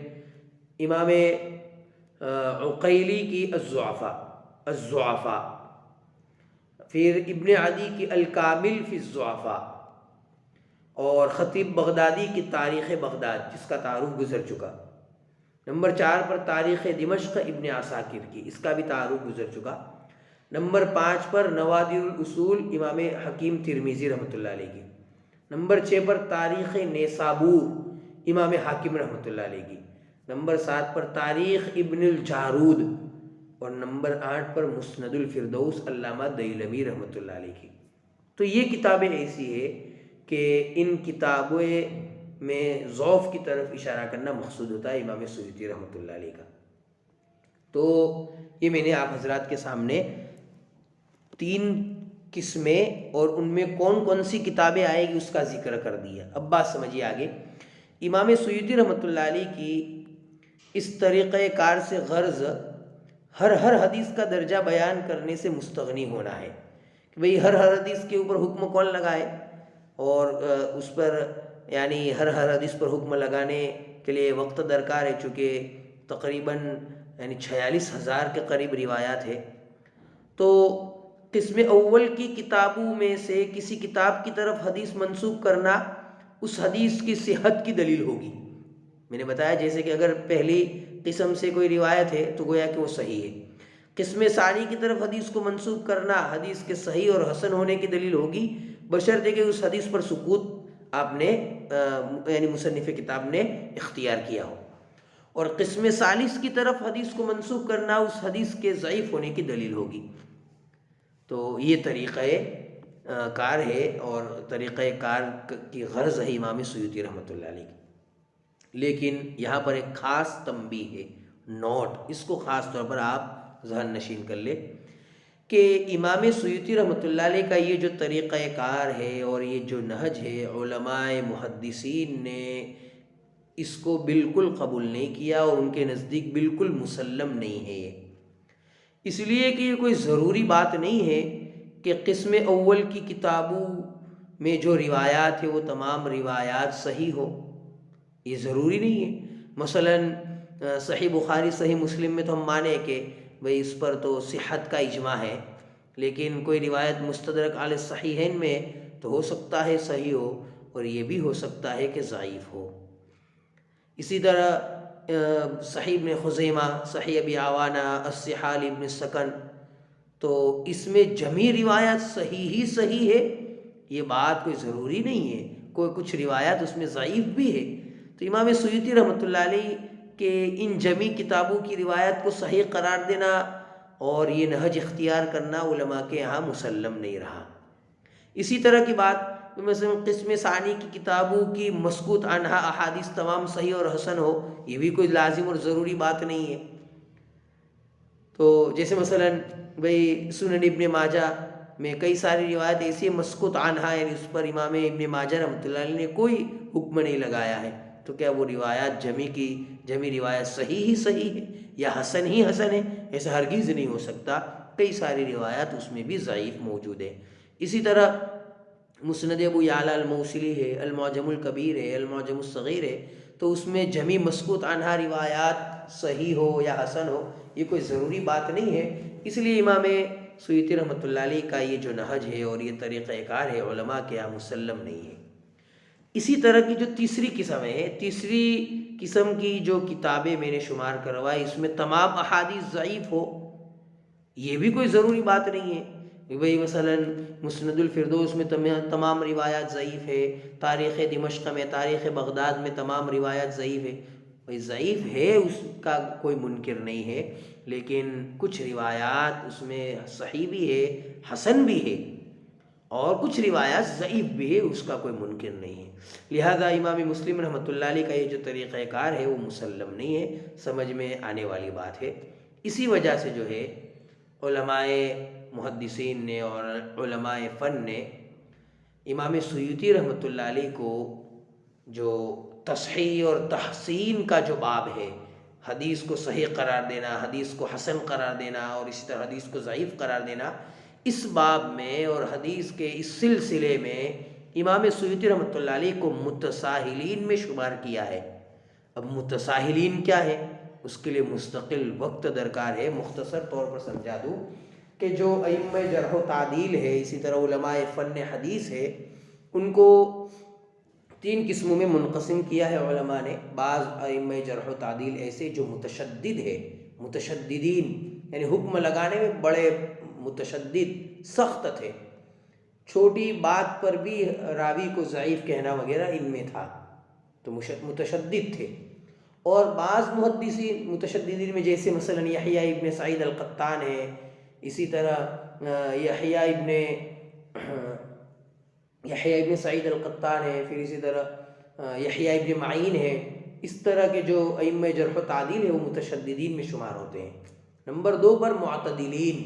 امام عقیلی کی الضعفاء، پھر ابن عدی کی الکامل فی الضعفاء، اور خطیب بغدادی کی تاریخ بغداد، جس کا تعارف گزر چکا۔ نمبر 4 پر تاریخ دمشق ابن عساکر کی، اس کا بھی تعارف گزر چکا۔ نمبر 5 پر نوادر الاصول امام حکیم ترمذی رحمۃ اللہ علیہ کی۔ نمبر 6 پر تاریخ نیسابور امام حاکم رحمۃ اللہ علیہ کی، نمبر 7 پر تاریخ ابن الجارود، اور نمبر 8 پر مسند الفردوس علامہ دیلمی رحمۃ اللہ علیہ کی۔ تو یہ کتابیں ایسی ہے کہ ان کتابوں میں ضعف کی طرف اشارہ کرنا مقصود ہوتا ہے امام سیوطی رحمۃ اللہ علیہ کا۔ تو یہ میں نے آپ حضرات کے سامنے 3 قسمیں اور ان میں کون کون سی کتابیں آئے گی اس کا ذکر کر دیا۔ اب بات سمجھیے آگے۔ امام سیوطی رحمۃ اللہ علیہ کی اس طریقہ کار سے غرض ہر حدیث کا درجہ بیان کرنے سے مستغنی ہونا ہے کہ بھئی ہر حدیث کے اوپر حکم کون لگائے، اور اس پر یعنی ہر حدیث پر حکم لگانے کے لیے وقت درکار ہے، چونکہ تقریباً 46,000 کے قریب روایات ہے۔ تو قسم اول کی کتابوں میں سے کسی کتاب کی طرف حدیث منسوب کرنا اس حدیث کی صحت کی دلیل ہوگی۔ میں نے بتایا جیسے کہ اگر پہلی قسم سے کوئی روایت ہے تو گویا کہ وہ صحیح ہے۔ قسم ثانی کی طرف حدیث کو منسوب کرنا حدیث کے صحیح اور حسن ہونے کی دلیل ہوگی، بشرطے کہ اس حدیث پر سکوت آپ نے یعنی مصنف کتاب نے اختیار کیا ہو۔ اور قسم ثالث کی طرف حدیث کو منسوب کرنا اس حدیث کے ضعیف ہونے کی دلیل ہوگی۔ تو یہ طریقہ کار ہے اور طریقہ کار کی غرض ہے امام سیوطی رحمۃ اللہ علیہ کی۔ لیکن یہاں پر ایک خاص تنبیہ ہے، نوٹ، اس کو خاص طور پر آپ ذہن نشین کر لیں کہ امام سیوطی رحمۃ اللہ علیہ کا یہ جو طریقہ کار ہے اور یہ جو نہج ہے، علماء محدثین نے اس کو بالکل قبول نہیں کیا اور ان کے نزدیک بالکل مسلم نہیں ہے یہ، اس لیے کہ یہ کوئی ضروری بات نہیں ہے کہ قسم اول کی کتابوں میں جو روایات ہے وہ تمام روایات صحیح ہو، یہ ضروری نہیں ہے۔ مثلاً صحیح بخاری صحیح مسلم میں تو ہم مانے کہ بھئی اس پر تو صحت کا اجماع ہے، لیکن کوئی روایت مستدرک علی الصحیحین میں تو ہو سکتا ہے صحیح ہو اور یہ بھی ہو سکتا ہے کہ ضعیف ہو۔ اسی طرح صحیح ابن خزیمہ، صحیح ابی عوانہ، الصحال ابن السکن، تو اس میں جميع روایات صحیح ہی صحیح ہے، یہ بات کوئی ضروری نہیں ہے، کچھ روایات اس میں ضعیف بھی ہے۔ تو امام سیوطی رحمۃ اللہ علیہ کہ ان جميع کتابوں کی روایت کو صحیح قرار دینا اور یہ نہج اختیار کرنا علماء کے یہاں مسلم نہیں رہا۔ اسی طرح کی بات مثلا قسم ثانی کی کتابوں کی مسکوت عنہا احادیث تمام صحیح اور حسن ہو، یہ بھی کوئی لازم اور ضروری بات نہیں ہے۔ تو جیسے مثلا بھئی سنن ابن ماجہ میں کئی ساری روایت ایسی ہے مسکوت عنہا، یعنی اس پر امام ابن ماجہ رحمۃ اللہ علیہ نے کوئی حکم نہیں لگایا ہے، تو کیا وہ روایات جميع روایت صحیح ہی صحیح ہے یا حسن ہی حسن ہے؟ ایسا ہرگز نہیں ہو سکتا، کئی ساری روایات اس میں بھی ضعیف موجود ہے۔ اسی طرح مسند ابو یعلیٰ الموصلی ہے، المعجم الکبیر ہے، المعجم الصغیر ہے، تو اس میں جميع مسکوت عنہا روایات صحیح ہو یا حسن ہو، یہ کوئی ضروری بات نہیں ہے۔ اس لیے امام سیوطی رحمۃ اللہ علیہ کا یہ جو نہج ہے اور یہ طریقہ کار ہے علماء کے یہاں مسلم نہیں ہے۔ اسی طرح کی جو تیسری قسم ہے، تیسری قسم کی جو کتابیں میں نے شمار کروائی اس میں تمام احادیث ضعیف ہو، یہ بھی کوئی ضروری بات نہیں ہے کہ بھئی مثلا مسند الفردوس میں تمام روایات ضعیف ہے، تاریخ دمشق میں، تاریخ بغداد میں تمام روایات ضعیف ہے۔ بھئی ضعیف ہے، اس کا کوئی منکر نہیں ہے، لیکن کچھ روایات اس میں صحیح بھی ہے، حسن بھی ہے، اور کچھ روایات ضعیف بھی ہے، اس کا کوئی منکر نہیں ہے۔ لہذا امام مسلم رحمۃ اللہ علیہ کا یہ جو طریقہ کار ہے وہ مسلم نہیں ہے، سمجھ میں آنے والی بات ہے۔ اسی وجہ سے جو ہے علماء محدثین نے اور علماء فن نے امام سیوطی رحمۃ اللہ علیہ کو جو تصحیح اور تحسین کا جو باب ہے، حدیث کو صحیح قرار دینا، حدیث کو حسن قرار دینا اور اسی طرح حدیث کو ضعیف قرار دینا، اس باب میں اور حدیث کے اس سلسلے میں امام سیوطی رحمۃ اللہ علیہ کو متساہلین میں شمار کیا ہے۔ اب متساہلین کیا ہے، اس کے لیے مستقل وقت درکار ہے۔ مختصر طور پر سمجھا دوں کہ جو ائمہ جرح و تعدیل ہے، اسی طرح علماء فن حدیث ہے، ان کو 3 قسموں میں منقسم کیا ہے علماء نے۔ بعض ائمہ جرح و تعدیل ایسے جو متشدد ہے، متشددین یعنی حکم لگانے میں بڑے متشدد سخت تھے، چھوٹی بات پر بھی راوی کو ضعیف کہنا وغیرہ ان میں تھا، تو متشدد تھے۔ اور بعض محدثین متشددین میں جیسے مثلا یحییٰ ابن سعید القطان ہے، اسی طرح یحییٰ ابن سعید القطان ہے، پھر اسی طرح یحییٰ ابن معین ہے، اس طرح کے جو ائمہ جرح و تعدیل ہے وہ متشددین میں شمار ہوتے ہیں۔ نمبر 2 پر معتدلین،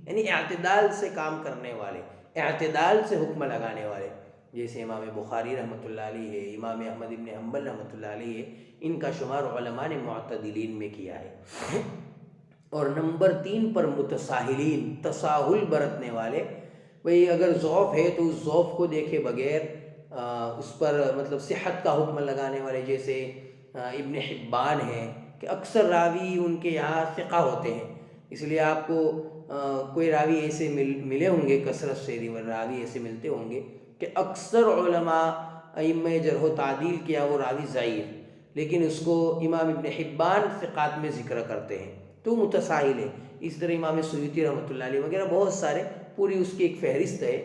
یعنی اعتدال سے کام کرنے والے، اعتدال سے حکم لگانے والے، جیسے امام بخاری رحمۃ اللہ علیہ ہے، امام احمد ابن حنبل رحمۃ اللہ علیہ ہے، ان کا شمار علماء نے معتدلین میں کیا ہے۔ اور نمبر 3 پر متساہلین، تساہل برتنے والے، بھئی اگر ضعف ہے تو اس ضعف کو دیکھے بغیر اس پر مطلب صحت کا حکم لگانے والے، جیسے ابن حبان ہیں کہ اکثر راوی ان کے یہاں ثقہ ہوتے ہیں، اس لیے آپ کو کوئی راوی ایسے ملے ہوں گے، کثرت سے راوی ایسے ملتے ہوں گے کہ اکثر علماء ائمہ جرح و تعدیل کیا وہ راوی ضعیف، لیکن اس کو امام ابن حبان ثقات میں ذکر کرتے ہیں تو متساہل ہے۔ اس طرح امام سیوطی رحمۃ اللہ علیہ وغیرہ بہت سارے، پوری اس کی ایک فہرست ہے،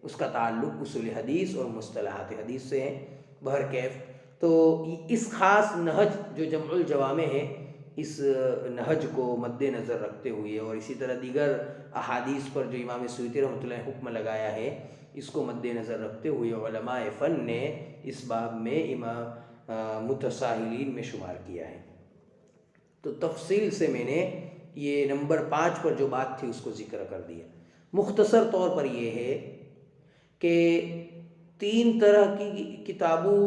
اس کا تعلق اصول حدیث اور مصطلحات حدیث سے ہے۔ بہرکیف تو اس خاص نہج جو جمع الجوامع ہے، اس نہج کو مد نظر رکھتے ہوئے اور اسی طرح دیگر احادیث پر جو امام سیوطی رحمۃ اللہ نے حکم لگایا ہے، اس کو مد نظر رکھتے ہوئے علماء فن نے اس باب میں امام متساہلین میں شمار کیا ہے۔ تو تفصیل سے میں نے یہ نمبر 5 پر جو بات تھی اس کو ذکر کر دیا۔ مختصر طور پر یہ ہے کہ 3 طرح کی کتابوں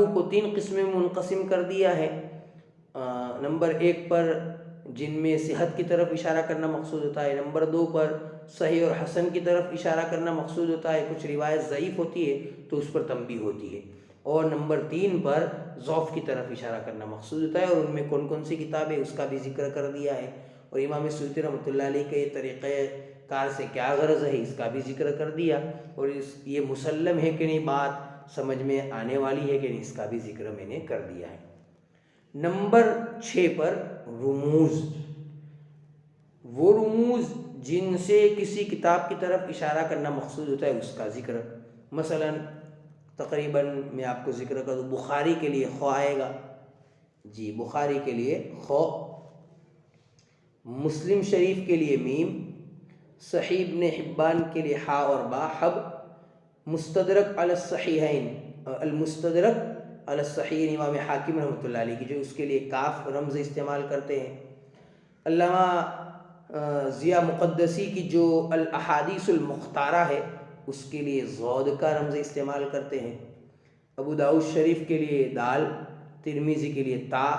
کو 3 قسمیں میں منقسم کر دیا ہے۔ نمبر 1 پر جن میں صحت کی طرف اشارہ کرنا مقصود ہوتا ہے، نمبر 2 پر صحیح اور حسن کی طرف اشارہ کرنا مقصود ہوتا ہے، کچھ روایت ضعیف ہوتی ہے تو اس پر تنبیہ ہوتی ہے، اور نمبر 3 پر ضعف کی طرف اشارہ کرنا مقصود ہوتا ہے، اور ان میں کون کون سی کتابیں اس کا بھی ذکر کر دیا ہے، اور امام سیوطی رحمۃ اللہ علیہ کے طریقہ کار سے کیا غرض ہے اس کا بھی ذکر کر دیا، اور یہ مسلم ہے کہ نہیں، بات سمجھ میں آنے والی ہے کہ نہیں، اس کا بھی ذکر میں نے کر دیا ہے۔ نمبر 6 پر رموز، وہ رموز جن سے کسی کتاب کی طرف اشارہ کرنا مقصود ہوتا ہے اس کا ذکر۔ مثلا تقریباً میں آپ کو ذکر کر دوں، بخاری کے لیے خو آئے گا، جی بخاری کے لیے خو، مسلم شریف کے لیے میم، صحیح ابن حبان کے لیے ہا اور با حب، مستدرک علی الصحیحین، المستدرک علی الصحیحین امام حاکم رحمۃ اللہ علیہ کی جو اس کے لیے کاف رمز استعمال کرتے ہیں، علامہ ضیاء مقدسی کی جو الاحادیث المختارہ ہے اس کے لیے ضاد کا رمز استعمال کرتے ہیں، ابو داؤد شریف کے لیے دال، ترمذی کے لیے تا،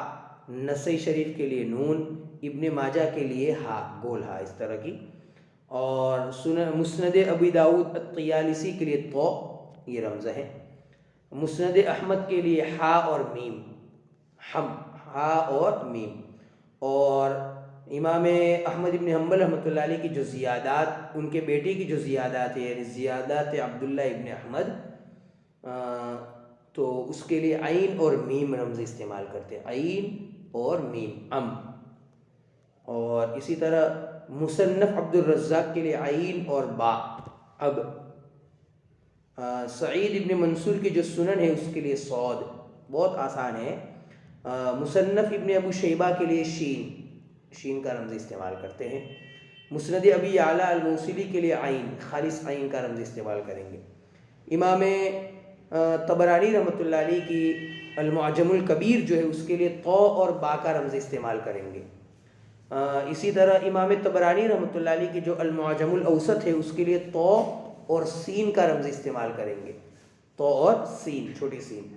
نسائی شریف کے لیے نون، ابن ماجہ کے لیے ہا، گول ہا، اس طرح کی، اور مسند ابی داؤد الطیالسی کے لیے تو، یہ رمز ہے، مسند احمد کے لیے ہا اور میم، ہم، ہا اور میم، اور امام احمد ابن حنبل رحمۃ اللہ علیہ کی جو زیادات، ان کے بیٹے کی جو زیادات ہے، یعنی زیادات عبداللہ ابن احمد، تو اس کے لیے عین اور میم رمز استعمال کرتے ہیں، عین اور میم، ام، اور اسی طرح مصنف عبد الرزاق کے لیے عین اور با، اب، سعید ابن منصور کی جو سنن ہے اس کے لیے صاد، بہت آسان ہے، مصنف ابن ابو شیبہ کے لیے شین کا رمز استعمال کرتے ہیں، مسند ابی یعلا الموصلی کے لیے عین، خالص عین کا رمز استعمال کریں گے، امام طبرانی رحمۃ اللہ علیہ کی المعجم الکبیر جو ہے اس کے لیے تو اور با کا رمز استعمال کریں گے، اسی طرح امام طبرانی رحمۃ اللہ علیہ کی جو المعجم الاوسط ہے اس کے لیے تو اور سین کا رمز استعمال کریں گے، تو اور سین، چھوٹی سین،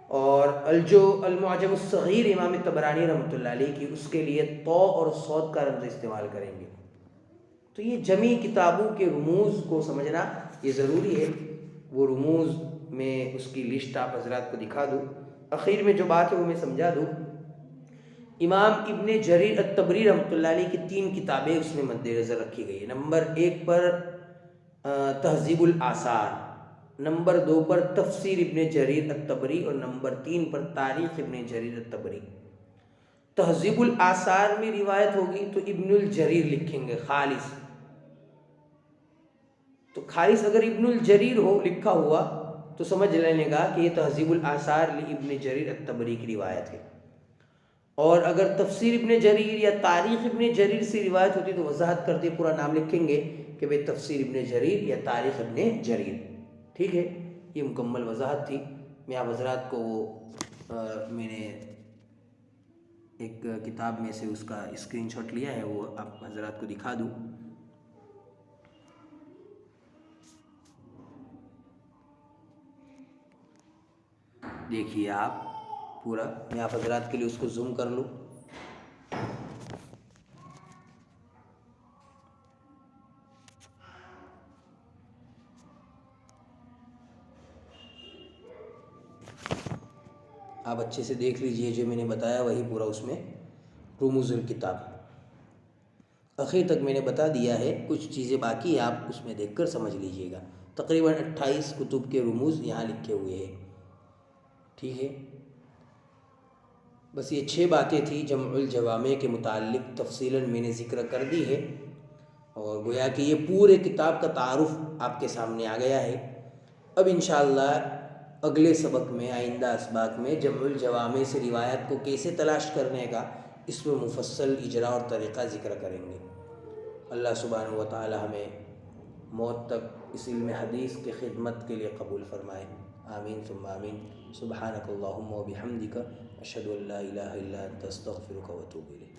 اور جو المعجم الصغیر امام طبرانی رحمۃ اللہ علیہ کی اس کے لیے تو اور صاد کا رمز استعمال کریں گے۔ تو یہ جمی کتابوں کے رموز کو سمجھنا یہ ضروری ہے، وہ رموز میں اس کی لسٹ آپ حضرات کو دکھا دوں، اخیر میں جو بات ہے وہ میں سمجھا دوں۔ امام ابن جریر الطبری رحمۃ اللہ علیہ کی 3 کتابیں اس میں مد نظر رکھی گئی ہے، نمبر 1 پر تہذیب الآثار، نمبر 2 پر تفسیر ابن جریر الطبری، اور نمبر 3 پر تاریخ ابن جریر الطبری۔ تہذیب الآثار میں روایت ہوگی تو ابن الجریر لکھیں گے خالص، تو خالص اگر ابن الجریر ہو لکھا ہوا تو سمجھ لینے گا کہ یہ تہذیب الاثار لابن جریر الطبری کی روایت ہے، اور اگر تفسیر ابن جریر یا تاریخ ابن جریر سے روایت ہوتی تو وضاحت کرتے پورا نام لکھیں گے کہ بھئی تفسیر ابن جریر یا تاریخ ابن جریر. ٹھیک ہے، یہ مکمل وضاحت تھی. میں آپ حضرات کو میں نے ایک کتاب میں سے اس کا اسکرین شاٹ لیا ہے، وہ آپ حضرات کو دکھا دوں. دیکھیے آپ پورا، میں آپ حضرات کے لیے اس کو زوم کر لوں. آپ اچھے سے دیکھ لیجئے، جو میں نے بتایا وہی پورا اس میں رموز الکتاب. آخر تک میں نے بتا دیا ہے، کچھ چیزیں باقی ہیں، آپ اس میں دیکھ کر سمجھ لیجئے گا. تقریباً 28 کتب کے رموز یہاں لکھے ہوئے ہیں. ٹھیک ہے، بس یہ 6 باتیں تھیں جمع الجوامع کے متعلق تفصیلاً میں نے ذکر کر دی ہے، اور گویا کہ یہ پورے کتاب کا تعارف آپ کے سامنے آ گیا ہے. اب انشاءاللہ اگلے سبق میں، آئندہ اسباق میں جمع الجوامع سے روایت کو کیسے تلاش کرنے کا، اس میں مفصل اجرا اور طریقہ ذکر کریں گے. اللہ سبحانہ و تعالی ہمیں موت تک اس علم حدیث کی خدمت کے لیے قبول فرمائے. آمین ثم آمین. سبحانک اللہم و بحمدک، اشہد ان لا الہ الا انت، استغفرک و اتوب الیک.